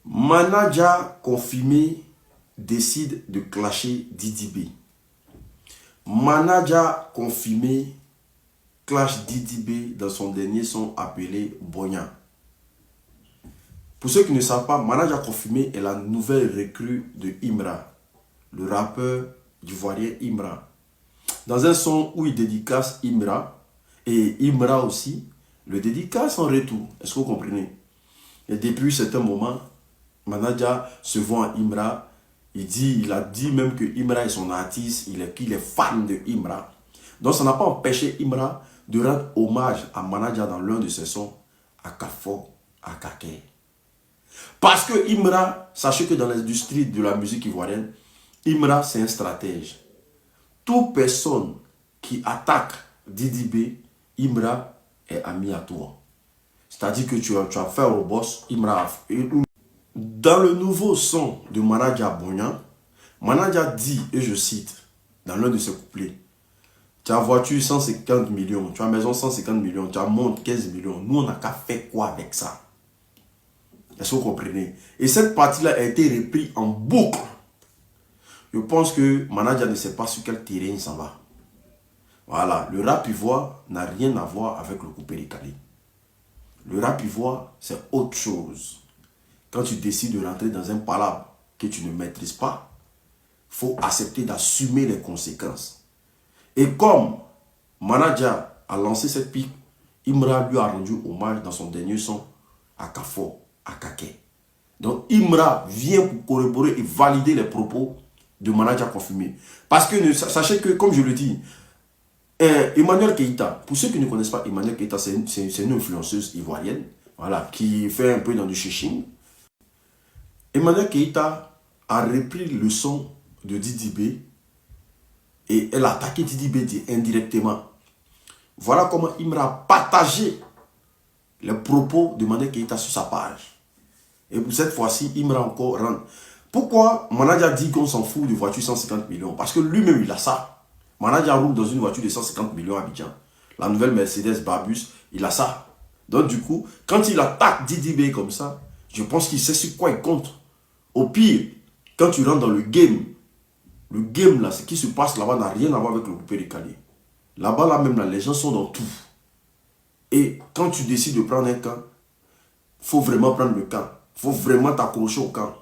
Manager confirmé décide de clasher Didi B. Manager confirmé clash Didi B dans son dernier son appelé Bonya. Pour ceux qui ne savent pas, Manager confirmé est la nouvelle recrue de Imra, le rappeur ivoirien Imra. Dans un son où il dédicace Imra, et Imra aussi le dédicace en retour. Est-ce que vous comprenez? Et depuis certain moment, Manager se voit à Imra. Il a dit même que Imra est son artiste, qu'il est fan de Imra. Donc ça n'a pas empêché Imra de rendre hommage à Manager dans l'un de ses sons, à Kafo, à Kake. Parce que Imra, sachez que dans l'industrie de la musique ivoirienne, Imra c'est un stratège. Toute personne qui attaque Didi B, Imra est ami à toi. C'est-à-dire que tu as fait au boss, Imra. Dans le nouveau son de Manager Bonya, Manager dit, et je cite, dans l'un de ses couplets, tu as voiture 150 millions, tu as maison 150 millions, tu as montre 15 millions. Nous, on n'a qu'à faire quoi avec ça? Est-ce que vous comprenez? Et cette partie-là a été reprise en boucle. Je pense que Manager ne sait pas sur quel terrain il s'en va. Voilà, le rap ivoire n'a rien à voir avec le coupé décalé. Le rap ivoire, c'est autre chose. Quand tu décides de rentrer dans un palabre que tu ne maîtrises pas, il faut accepter d'assumer les conséquences. Et comme Manager a lancé cette pique, Imra lui a rendu hommage dans son dernier son à Kafo, à Kake. Donc Imra vient pour corroborer et valider les propos de Manager confirmé. Parce que sachez que, comme je le dis, Emmanuel Keita, pour ceux qui ne connaissent pas Emmanuel Keita, c'est une influenceuse ivoirienne, voilà, qui fait un peu dans du chiching. Emmanuel Keita a repris le son de Didi B et elle a attaqué Didi B indirectement. Voilà comment Imra a partagé les propos de Emmanuel Keita sur sa page. Et pour cette fois-ci, Imra encore rentre. Pourquoi Manager dit qu'on s'en fout de voiture 150 millions? Parce que lui-même, il a ça. Manager roule dans une voiture de 150 millions à Abidjan. La nouvelle Mercedes Barbus, il a ça. Donc du coup, quand il attaque Didi B comme ça, je pense qu'il sait sur quoi il compte. Au pire, quand tu rentres dans le game là, ce qui se passe là-bas n'a rien à voir avec le coupé décalé. Là-bas, là même, là, les gens sont dans tout. Et quand tu décides de prendre un camp, il faut vraiment prendre le camp. Il faut vraiment t'accrocher au camp.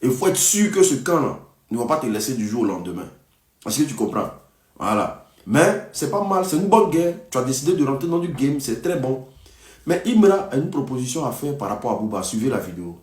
Et il faut être sûr que ce camp-là ne va pas te laisser du jour au lendemain. Est-ce que tu comprends? Voilà. Mais c'est pas mal, c'est une bonne guerre. Tu as décidé de rentrer dans du game, c'est très bon. Mais Imra a une proposition à faire par rapport à Booba. Suivez la vidéo.